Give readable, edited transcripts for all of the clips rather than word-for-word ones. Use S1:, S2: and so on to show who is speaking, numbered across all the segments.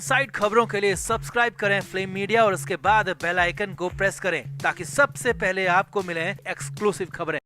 S1: Side खबरों के लिए सब्सक्राइब करें फ्लेम मीडिया और उसके बाद बेल आइकन को प्रेस करें ताकि सबसे पहले आपको मिले एक्सक्लूसिव खबरें।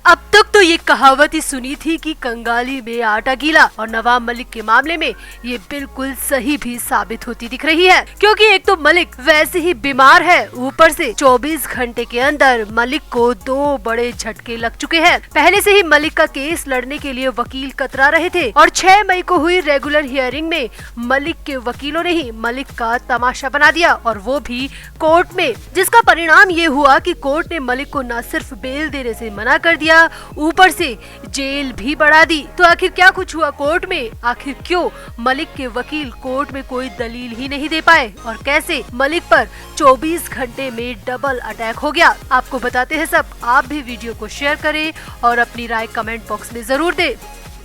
S2: अब तक तो ये कहावत ही सुनी थी कि कंगाली में आटा गीला, और नवाब मलिक के मामले में ये बिल्कुल सही भी साबित होती दिख रही है, क्योंकि एक तो मलिक वैसे ही बीमार है, ऊपर से 24 घंटे के अंदर मलिक को 2 बड़े झटके लग चुके हैं। पहले से ही मलिक का केस लड़ने के लिए वकील कतरा रहे थे और 6 मई को हुई रेगुलर हियरिंग में मलिक के वकीलों ने ही मलिक का तमाशा बना दिया, और वो भी कोर्ट में, जिसका परिणाम ये हुआ कि कोर्ट ने मलिक को न सिर्फ बेल देने से मना कर दिया, ऊपर से जेल भी बढ़ा दी। तो आखिर क्या कुछ हुआ कोर्ट में? आखिर क्यों मलिक के वकील कोर्ट में कोई दलील ही नहीं दे पाए, और कैसे मलिक पर 24 घंटे में डबल अटैक हो गया? आपको बताते हैं सब। आप भी वीडियो को शेयर करें और अपनी राय कमेंट बॉक्स में जरूर दें।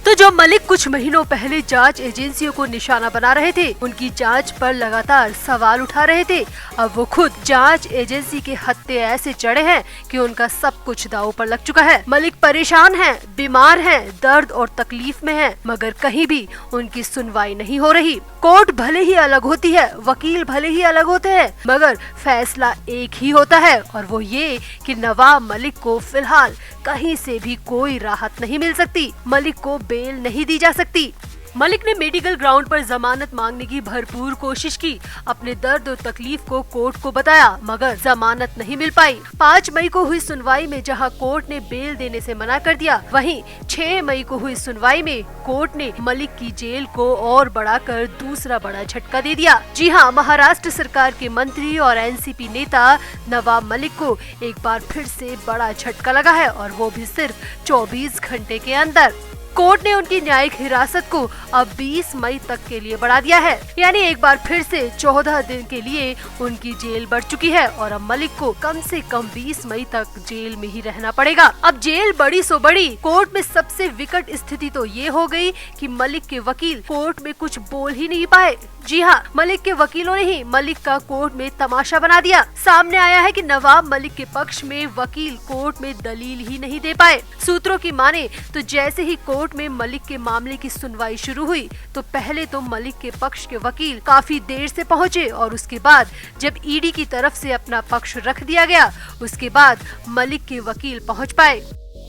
S2: तो जो मलिक कुछ महीनों पहले जांच एजेंसियों को निशाना बना रहे थे, उनकी जांच पर लगातार सवाल उठा रहे थे, अब वो खुद जांच एजेंसी के हत्थे ऐसे चढ़े हैं कि उनका सब कुछ दांव पर लग चुका है। मलिक परेशान हैं, बीमार हैं, दर्द और तकलीफ में हैं, मगर कहीं भी उनकी सुनवाई नहीं हो रही। कोर्ट भले ही अलग होती है, वकील भले ही अलग होते हैं, मगर फैसला एक ही होता है, और वो ये कि नवाब मलिक को फिलहाल कहीं से भी कोई राहत नहीं मिल सकती। मलिक को बेल नहीं दी जा सकती। मलिक ने मेडिकल ग्राउंड पर जमानत मांगने की भरपूर कोशिश की, अपने दर्द और तकलीफ को कोर्ट को बताया, मगर जमानत नहीं मिल पाई। 5 मई को हुई सुनवाई में जहां कोर्ट ने बेल देने से मना कर दिया, वहीं 6 मई को हुई सुनवाई में कोर्ट ने मलिक की जेल को और बढ़ाकर दूसरा बड़ा झटका दे दिया। जी हां, महाराष्ट्र सरकार के मंत्री और एनसीपी नेता नवाब मलिक को एक बार फिर से बड़ा झटका लगा है, और वो भी सिर्फ 24 घंटे के अंदर। कोर्ट ने उनकी न्यायिक हिरासत को अब 20 मई तक के लिए बढ़ा दिया है, यानी एक बार फिर से 14 दिन के लिए उनकी जेल बढ़ चुकी है, और अब मलिक को कम से कम 20 मई तक जेल में ही रहना पड़ेगा। अब जेल बड़ी सो बड़ी। कोर्ट में सबसे विकट स्थिति तो ये हो गई कि मलिक के वकील कोर्ट में कुछ बोल ही नहीं पाए। जी हाँ, मलिक के वकीलों ने ही मलिक का कोर्ट में तमाशा बना दिया। सामने आया है कि नवाब मलिक के पक्ष में वकील कोर्ट में दलील ही नहीं दे पाए। सूत्रों की माने तो जैसे ही कोर्ट में मलिक के मामले की सुनवाई शुरू हुई, तो पहले तो मलिक के पक्ष के वकील काफी देर से पहुंचे, और उसके बाद जब ईडी की तरफ से अपना पक्ष रख दिया गया, उसके बाद मलिक के वकील पहुंच पाए।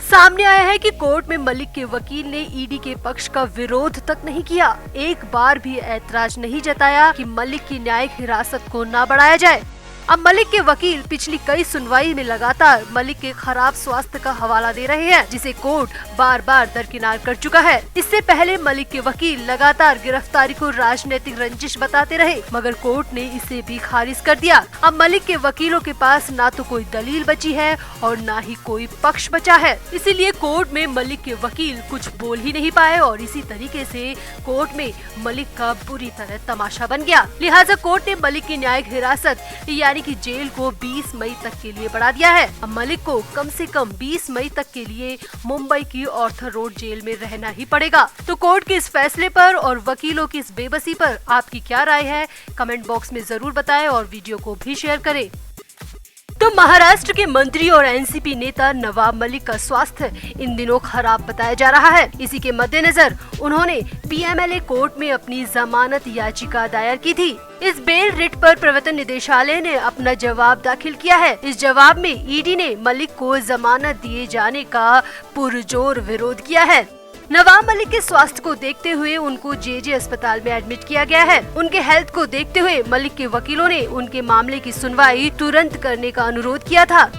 S2: सामने आया है कि कोर्ट में मलिक के वकील ने ईडी के पक्ष का विरोध तक नहीं किया, एक बार भी ऐतराज नहीं जताया कि मलिक की न्यायिक हिरासत को न बढ़ाया जाए। अब मलिक के वकील पिछली कई सुनवाई में लगातार मलिक के खराब स्वास्थ्य का हवाला दे रहे हैं, जिसे कोर्ट बार बार दरकिनार कर चुका है। इससे पहले मलिक के वकील लगातार गिरफ्तारी को राजनीतिक रंजिश बताते रहे, मगर कोर्ट ने इसे भी खारिज कर दिया। अब मलिक के वकीलों के पास ना तो कोई दलील बची है और ना ही कोई पक्ष बचा है, इसीलिए कोर्ट में मलिक के वकील कुछ बोल ही नहीं पाए, और इसी तरीके से कोर्ट में मलिक का बुरी तरह तमाशा बन गया। लिहाजा कोर्ट ने मलिक की न्यायिक हिरासत की जेल को 20 मई तक के लिए बढ़ा दिया है। अब मलिक को कम से कम 20 मई तक के लिए मुंबई की ऑर्थर रोड जेल में रहना ही पड़ेगा। तो कोर्ट के इस फैसले पर और वकीलों की इस बेबसी पर आपकी क्या राय है? कमेंट बॉक्स में जरूर बताएं और वीडियो को भी शेयर करें। तो महाराष्ट्र के मंत्री और एनसीपी नेता नवाब मलिक का स्वास्थ्य इन दिनों खराब बताया जा रहा है। इसी के मद्देनजर उन्होंने पीएमएलए कोर्ट में अपनी जमानत याचिका दायर की थी। इस बेल रिट पर प्रवर्तन निदेशालय ने अपना जवाब दाखिल किया है। इस जवाब में ईडी ने मलिक को जमानत दिए जाने का पुरजोर विरोध किया है। नवाब मलिक के स्वास्थ्य को देखते हुए उनको जेजे अस्पताल में एडमिट किया गया है। उनके हेल्थ को देखते हुए मलिक के वकीलों ने उनके मामले की सुनवाई तुरंत करने का अनुरोध किया था।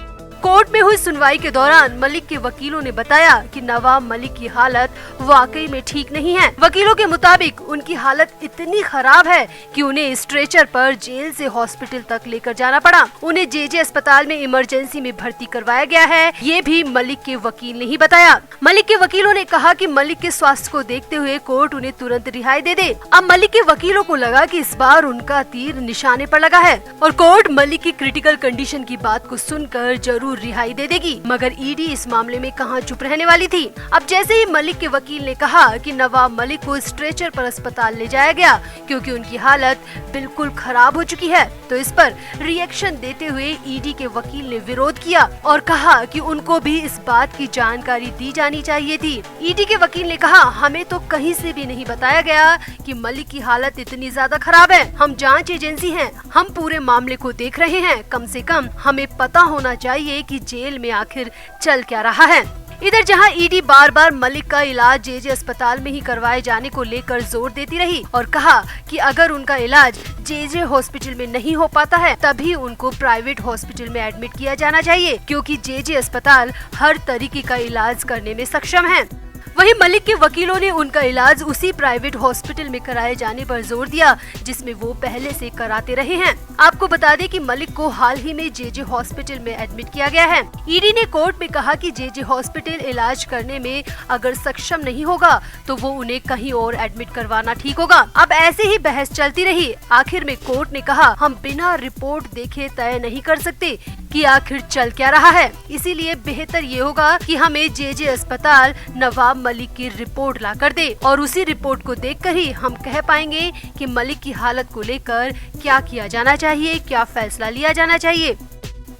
S2: कोर्ट में हुई सुनवाई के दौरान मलिक के वकीलों ने बताया कि नवाब मलिक की हालत वाकई में ठीक नहीं है। वकीलों के मुताबिक उनकी हालत इतनी खराब है कि उन्हें स्ट्रेचर पर जेल से हॉस्पिटल तक लेकर जाना पड़ा। उन्हें जेजे अस्पताल में इमरजेंसी में भर्ती करवाया गया है, ये भी मलिक के वकील ने ही बताया। मलिक के वकीलों ने कहा कि मलिक के स्वास्थ्य को देखते हुए कोर्ट उन्हें तुरंत रिहाई दे दे। अब मलिक के वकीलों को लगा कि इस बार उनका तीर निशाने पर लगा है, और कोर्ट मलिक की क्रिटिकल कंडीशन की बात को सुनकर जरूर जरूर रिहाई दे देगी। मगर ईडी इस मामले में कहां चुप रहने वाली थी। अब जैसे ही मलिक के वकील ने कहा कि नवाब मलिक को स्ट्रेचर पर अस्पताल ले जाया गया क्योंकि उनकी हालत बिल्कुल खराब हो चुकी है, तो इस पर रिएक्शन देते हुए ईडी के वकील ने विरोध किया और कहा कि उनको भी इस बात की जानकारी दी जानी चाहिए थी। ईडी के वकील ने कहा, हमें तो कहीं से भी नहीं बताया गया कि मलिक की हालत इतनी ज्यादा खराब है। हम जांच एजेंसी हैं, हम पूरे मामले को देख रहे हैं। कम से कम हमें पता होना चाहिए कि जेल में आखिर चल क्या रहा है। इधर जहां ईडी बार बार मलिक का इलाज जेजे अस्पताल में ही करवाए जाने को लेकर जोर देती रही और कहा कि अगर उनका इलाज जेजे हॉस्पिटल में नहीं हो पाता है तभी उनको प्राइवेट हॉस्पिटल में एडमिट किया जाना चाहिए, क्योंकि जेजे अस्पताल हर तरीके का इलाज करने में सक्षम है। वहीं मलिक के वकीलों ने उनका इलाज उसी प्राइवेट हॉस्पिटल में कराए जाने पर जोर दिया जिसमें वो पहले से कराते रहे हैं। आपको बता दें कि मलिक को हाल ही में जेजे हॉस्पिटल में एडमिट किया गया है। ईडी ने कोर्ट में कहा कि जेजे हॉस्पिटल इलाज करने में अगर सक्षम नहीं होगा तो वो उन्हें कहीं और एडमिट करवाना ठीक होगा। अब ऐसे ही बहस चलती रही। आखिर में कोर्ट ने कहा, हम बिना रिपोर्ट देखे तय नहीं कर सकते कि आखिर चल क्या रहा है, इसीलिए बेहतर ये होगा कि हमें जेजे अस्पताल नवाब मलिक की रिपोर्ट ला कर दे और उसी रिपोर्ट को देखकर ही हम कह पाएंगे कि मलिक की हालत को लेकर क्या किया जाना चाहिए, क्या फैसला लिया जाना चाहिए।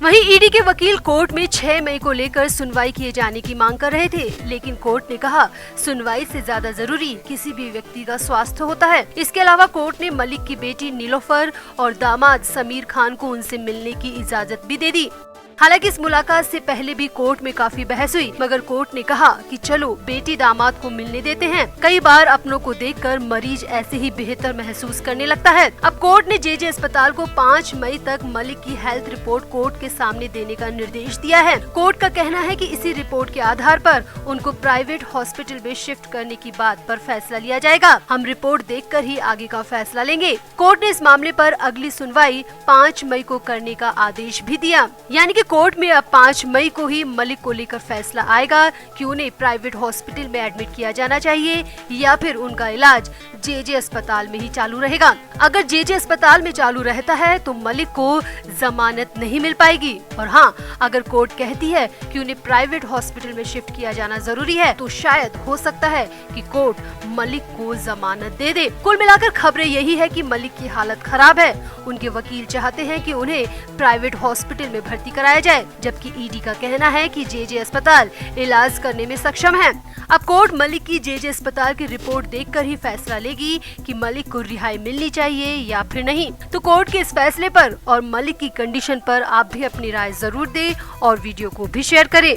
S2: वहीं ईडी के वकील कोर्ट में 6 मई को लेकर सुनवाई किए जाने की मांग कर रहे थे, लेकिन कोर्ट ने कहा सुनवाई से ज्यादा जरूरी किसी भी व्यक्ति का स्वास्थ्य होता है। इसके अलावा कोर्ट ने मलिक की बेटी नीलोफर और दामाद समीर खान को उनसे मिलने की इजाजत भी दे दी। हालांकि इस मुलाकात से पहले भी कोर्ट में काफी बहस हुई, मगर कोर्ट ने कहा कि चलो बेटी दामाद को मिलने देते हैं। कई बार अपनों को देखकर मरीज ऐसे ही बेहतर महसूस करने लगता है। अब कोर्ट ने जेजे अस्पताल को 5 मई तक मलिक की हेल्थ रिपोर्ट कोर्ट के सामने देने का निर्देश दिया है। कोर्ट का कहना है कि इसी रिपोर्ट के आधार पर उनको प्राइवेट हॉस्पिटल में शिफ्ट करने की बात पर फैसला लिया जाएगा। हम रिपोर्ट देखकर ही आगे का फैसला लेंगे। कोर्ट ने इस मामले पर अगली सुनवाई 5 मई को करने का आदेश भी दिया, यानी कि कोर्ट में अब 5 मई को ही मलिक को लेकर फैसला आएगा कि उन्हें प्राइवेट हॉस्पिटल में एडमिट किया जाना चाहिए या फिर उनका इलाज जेजे अस्पताल में ही चालू रहेगा। अगर जेजे अस्पताल में चालू रहता है तो मलिक को जमानत नहीं मिल पाएगी, और हाँ, अगर कोर्ट कहती है कि उन्हें प्राइवेट हॉस्पिटल में शिफ्ट किया जाना जरूरी है तो शायद हो सकता है कि कोर्ट मलिक को जमानत दे दे। कुल मिलाकर खबरें यही है कि मलिक की हालत खराब है। उनके वकील चाहते हैं कि उन्हें प्राइवेट हॉस्पिटल में भर्ती कराया जाए, जबकि ईडी का कहना है कि जेजे अस्पताल इलाज करने में सक्षम है। अब कोर्ट मलिक की जेजे अस्पताल की रिपोर्ट देखकर ही फैसला लेगी कि मलिक को रिहाई मिलनी चाहिए या फिर नहीं। तो कोर्ट के इस फैसले पर और मलिक की कंडीशन पर आप भी अपनी राय जरूर दें और वीडियो को भी शेयर करें।